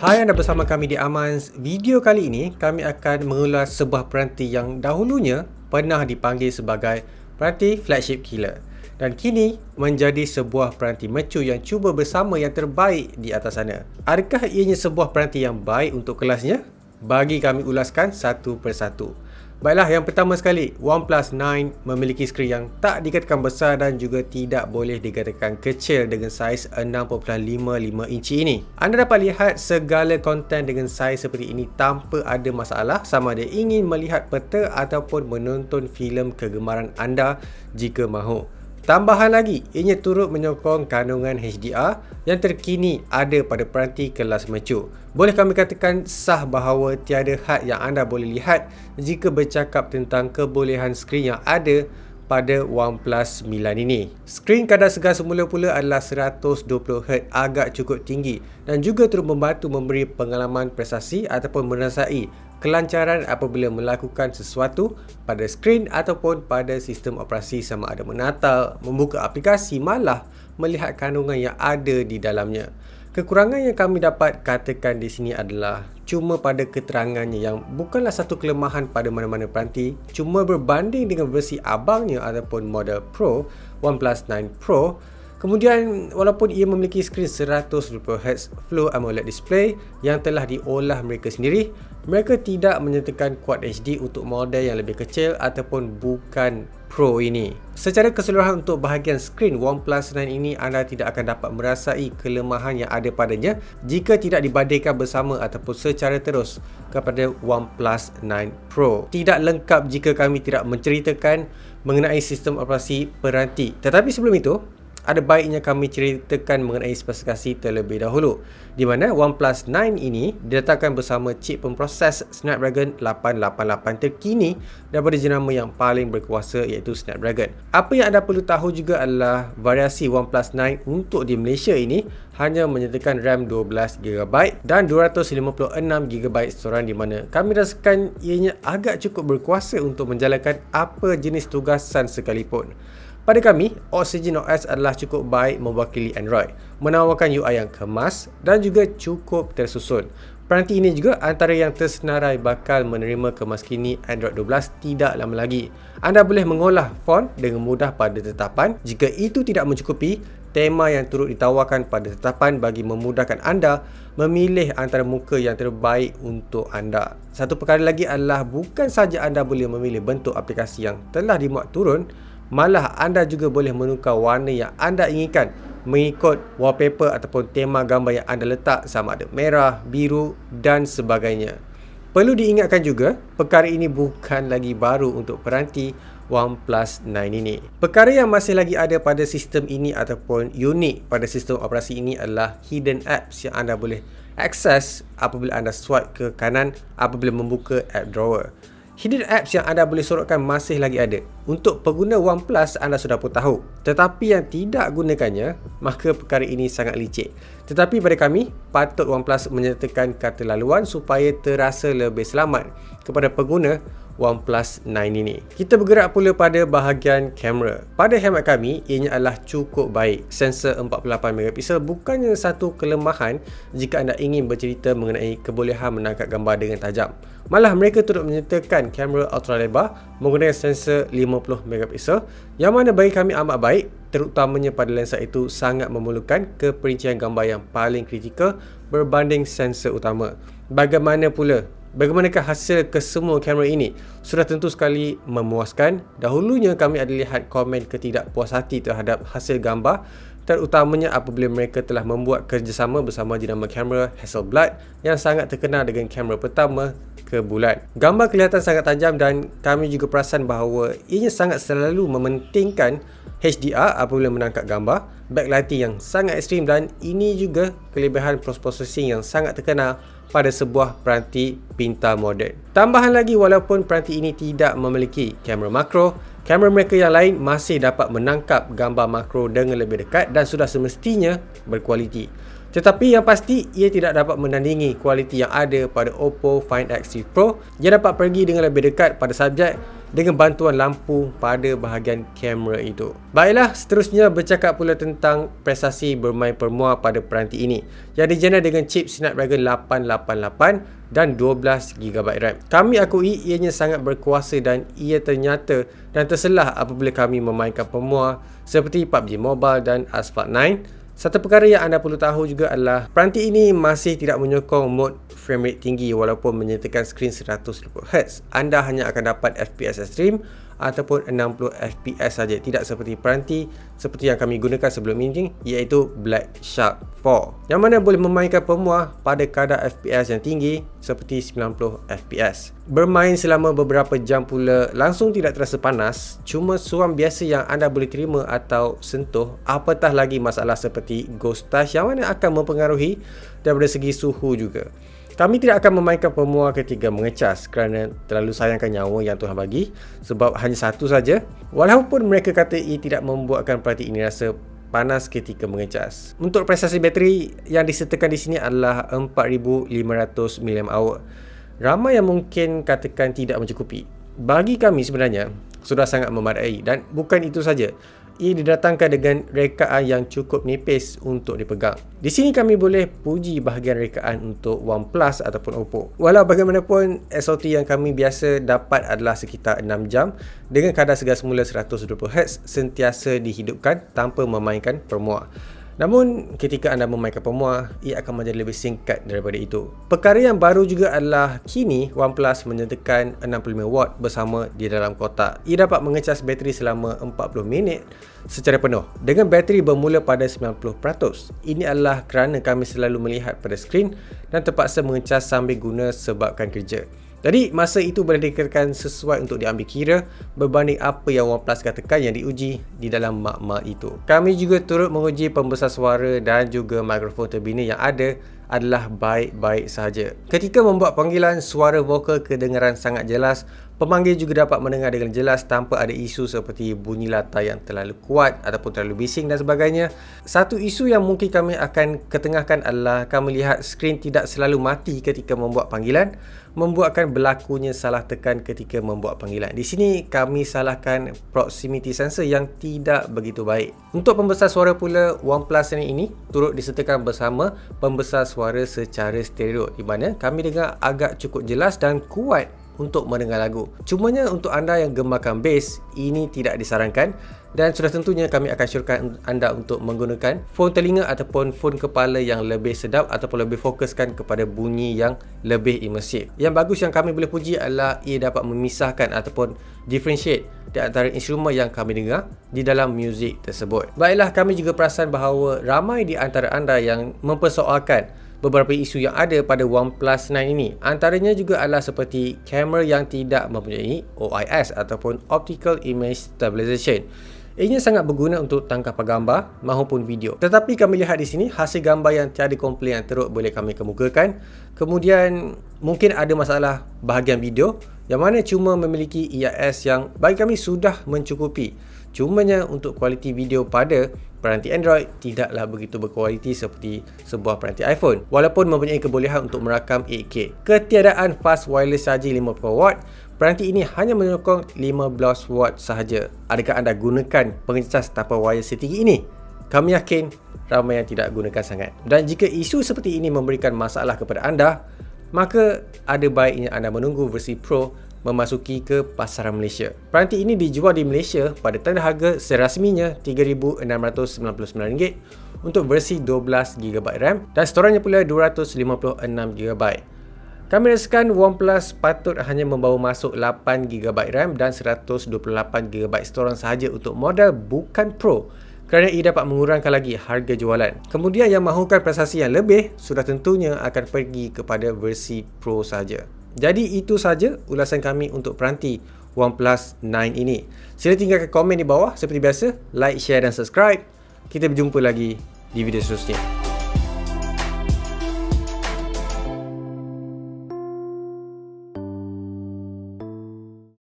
Hai, anda bersama kami di Amans. Video kali ini kami akan mengulas sebuah peranti yang dahulunya pernah dipanggil sebagai peranti flagship killer dan kini menjadi sebuah peranti mercu yang cuba bersama yang terbaik di atas sana. Adakah ianya sebuah peranti yang baik untuk kelasnya? Bagi kami ulaskan satu persatu. Baiklah, yang pertama sekali, OnePlus 9 memiliki skrin yang tak dikatakan besar dan juga tidak boleh dikatakan kecil dengan saiz 6.55 inci ini. Anda dapat lihat segala konten dengan saiz seperti ini tanpa ada masalah sama ada ingin melihat peta ataupun menonton filem kegemaran anda jika mahu. Tambahan lagi, ianya turut menyokong kandungan HDR yang terkini ada pada peranti kelas mercu. Boleh kami katakan sah bahawa tiada had yang anda boleh lihat jika bercakap tentang kebolehan skrin yang ada pada OnePlus 9 ini. Skrin kadar segar semula pula adalah 120Hz, agak cukup tinggi dan juga turut membantu memberi pengalaman prestasi ataupun merasai kelancaran apabila melakukan sesuatu pada skrin ataupun pada sistem operasi sama ada menata, membuka aplikasi, malah melihat kandungan yang ada di dalamnya. Kekurangan yang kami dapat katakan di sini adalah cuma pada keterangannya yang bukanlah satu kelemahan pada mana-mana peranti, cuma berbanding dengan versi abangnya ataupun model Pro, OnePlus 9 Pro. Kemudian, walaupun ia memiliki skrin 120Hz Full AMOLED display yang telah diolah mereka sendiri, mereka tidak menyertakan Quad HD untuk model yang lebih kecil ataupun bukan Pro ini. Secara keseluruhan untuk bahagian skrin OnePlus 9 ini, anda tidak akan dapat merasai kelemahan yang ada padanya jika tidak dibandingkan bersama ataupun secara terus kepada OnePlus 9 Pro. Tidak lengkap jika kami tidak menceritakan mengenai sistem operasi peranti. Tetapi sebelum itu, ada baiknya kami ceritakan mengenai spesifikasi terlebih dahulu, di mana OnePlus 9 ini diletakkan bersama chip pemproses Snapdragon 888 terkini daripada jenama yang paling berkuasa iaitu Snapdragon. Apa yang anda perlu tahu juga adalah variasi OnePlus 9 untuk di Malaysia ini hanya menyertakan RAM 12GB dan 256GB storan, di mana kami rasakan ianya agak cukup berkuasa untuk menjalankan apa jenis tugasan sekalipun. Pada kami, Oxygen OS adalah cukup baik mewakili Android, menawarkan UI yang kemas dan juga cukup tersusun. Peranti ini juga antara yang tersenarai bakal menerima kemaskini Android 12 tidak lama lagi. Anda boleh mengolah font dengan mudah pada tetapan. Jika itu tidak mencukupi, tema yang turut ditawarkan pada tetapan bagi memudahkan anda memilih antara muka yang terbaik untuk anda. Satu perkara lagi adalah bukan saja anda boleh memilih bentuk aplikasi yang telah dimuat turun, malah anda juga boleh menukar warna yang anda inginkan mengikut wallpaper ataupun tema gambar yang anda letak, sama ada merah, biru dan sebagainya. Perlu diingatkan juga, perkara ini bukan lagi baru untuk peranti OnePlus 9 ini. Perkara yang masih lagi ada pada sistem ini ataupun unik pada sistem operasi ini adalah hidden apps yang anda boleh akses apabila anda swipe ke kanan apabila membuka app drawer. Hidden apps yang anda boleh sorotkan masih lagi ada. Untuk pengguna OnePlus, anda sudah pun tahu. Tetapi yang tidak gunakannya, maka perkara ini sangat licik. Tetapi pada kami, patut OnePlus menyertakan kata laluan supaya terasa lebih selamat kepada pengguna OnePlus 9 ini. Kita bergerak pula pada bahagian kamera. Pada hemat kami, ianya adalah cukup baik. Sensor 48MP bukannya satu kelemahan jika anda ingin bercerita mengenai kebolehan menangkap gambar dengan tajam. Malah mereka turut menyertakan kamera ultra lebar menggunakan sensor 50MP yang mana bagi kami amat baik, terutamanya pada lensa itu sangat memerlukan keperincian gambar yang paling kritikal berbanding sensor utama. Bagaimanakah hasil kesemua kamera ini? Sudah tentu sekali memuaskan. Dahulunya kami ada lihat komen ketidakpuashati terhadap hasil gambar, terutamanya apabila mereka telah membuat kerjasama bersama jenama kamera Hasselblad yang sangat terkenal dengan kamera pertama ke bulan. Gambar kelihatan sangat tajam dan kami juga perasan bahawa ianya sangat selalu mementingkan HDR apabila menangkap gambar, backlighting yang sangat ekstrim dan ini juga kelebihan post-processing yang sangat terkenal pada sebuah peranti pintar moden. Tambahan lagi, walaupun peranti ini tidak memiliki kamera makro, kamera mereka yang lain masih dapat menangkap gambar makro dengan lebih dekat dan sudah semestinya berkualiti. Tetapi yang pasti, ia tidak dapat menandingi kualiti yang ada pada Oppo Find X3 Pro yang dapat pergi dengan lebih dekat pada subjek dengan bantuan lampu pada bahagian kamera itu. Baiklah, seterusnya bercakap pula tentang prestasi bermain permuah pada peranti ini yang dijana dengan chip Snapdragon 888 dan 12GB RAM. Kami akui ianya sangat berkuasa dan ia ternyata dan terselah apabila kami memainkan permuah seperti PUBG Mobile dan Asphalt 9. Satu perkara yang anda perlu tahu juga adalah peranti ini masih tidak menyokong mod frame rate tinggi walaupun menyertakan skrin 120Hz. Anda hanya akan dapat FPS ekstrim ataupun 60fps saja, tidak seperti peranti seperti yang kami gunakan sebelum ini, iaitu Black Shark 4 yang mana boleh memainkan permuah pada kadar FPS yang tinggi seperti 90fps. Bermain selama beberapa jam pula langsung tidak terasa panas, cuma suam biasa yang anda boleh terima atau sentuh, apatah lagi masalah seperti ghost touch yang mana akan mempengaruhi daripada segi suhu juga. Kami tidak akan memainkan permuah ketika mengecas kerana terlalu sayangkan nyawa yang Tuhan bagi, sebab hanya satu saja. Walaupun mereka kata ia tidak membuatkan peranti ini rasa panas ketika mengecas. Untuk prestasi bateri yang disertakan di sini adalah 4500 mAh. Ramai yang mungkin katakan tidak mencukupi. Bagi kami sebenarnya sudah sangat memadai, dan bukan itu saja. Ia didatangkan dengan rekaan yang cukup nipis untuk dipegang. Di sini kami boleh puji bahagian rekaan untuk OnePlus ataupun Oppo. Walau bagaimanapun, SOT yang kami biasa dapat adalah sekitar 6 jam dengan kadar segar semula 120Hz sentiasa dihidupkan tanpa memainkan permuah. Namun, ketika anda memainkan permuah, ia akan menjadi lebih singkat daripada itu. Perkara yang baru juga adalah kini OnePlus menyertakan 65W bersama di dalam kotak. Ia dapat mengecas bateri selama 40 minit secara penuh dengan bateri bermula pada 90%. Ini adalah kerana kami selalu melihat pada skrin dan terpaksa mengecas sambil guna sebabkan kerja. Jadi masa itu boleh dikatakan sesuai untuk diambil kira berbanding apa yang OnePlus katakan yang diuji di dalam makmal itu. Kami juga turut menguji pembesar suara dan juga mikrofon terbina yang ada adalah baik-baik sahaja. Ketika membuat panggilan, suara vokal kedengaran sangat jelas. Pemanggil juga dapat mendengar dengan jelas tanpa ada isu seperti bunyi latar yang terlalu kuat ataupun terlalu bising dan sebagainya. Satu isu yang mungkin kami akan ketengahkan adalah kami lihat skrin tidak selalu mati ketika membuat panggilan, membuatkan berlakunya salah tekan ketika membuat panggilan. Di sini kami salahkan proximity sensor yang tidak begitu baik. Untuk pembesar suara pula, OnePlus ini turut disertakan bersama pembesar suara secara stereo, di mana kami dengar agak cukup jelas dan kuat untuk mendengar lagu. Cumanya untuk anda yang gemakan bass, ini tidak disarankan dan sudah tentunya kami akan syorkan anda untuk menggunakan phone telinga ataupun phone kepala yang lebih sedap ataupun lebih fokuskan kepada bunyi yang lebih imersif. Yang bagus yang kami boleh puji adalah ia dapat memisahkan ataupun differentiate di antara instrumen yang kami dengar di dalam muzik tersebut. Baiklah, kami juga perasan bahawa ramai di antara anda yang mempersoalkan beberapa isu yang ada pada OnePlus 9 ini. Antaranya juga adalah seperti kamera yang tidak mempunyai OIS ataupun Optical Image Stabilization. Ianya sangat berguna untuk tangkapan gambar maupun video. Tetapi kami lihat di sini hasil gambar yang tiada komplain yang teruk boleh kami kemukakan. Kemudian mungkin ada masalah bahagian video yang mana cuma memiliki EIS yang bagi kami sudah mencukupi. Cumanya untuk kualiti video pada peranti Android tidaklah begitu berkualiti seperti sebuah peranti iPhone, walaupun mempunyai kebolehan untuk merakam 8K. Ketiadaan fast wireless charging 50W, peranti ini hanya menyokong 15W sahaja. Adakah anda gunakan pengecas tanpa wire setinggi ini? Kami yakin ramai yang tidak gunakan sangat. Dan jika isu seperti ini memberikan masalah kepada anda, maka ada baiknya anda menunggu versi Pro memasuki ke pasaran Malaysia. Peranti ini dijual di Malaysia pada tanda harga serasminya RM3,699 untuk versi 12GB RAM dan storannya pula 256GB. Kami rasakan OnePlus patut hanya membawa masuk 8GB RAM dan 128GB storan sahaja untuk model bukan Pro, kerana ia dapat mengurangkan lagi harga jualan. Kemudian yang mahukan prestasi yang lebih sudah tentunya akan pergi kepada versi Pro saja. Jadi itu saja ulasan kami untuk peranti OnePlus 9 ini. Sila tinggalkan komen di bawah seperti biasa, like, share dan subscribe. Kita berjumpa lagi di video seterusnya.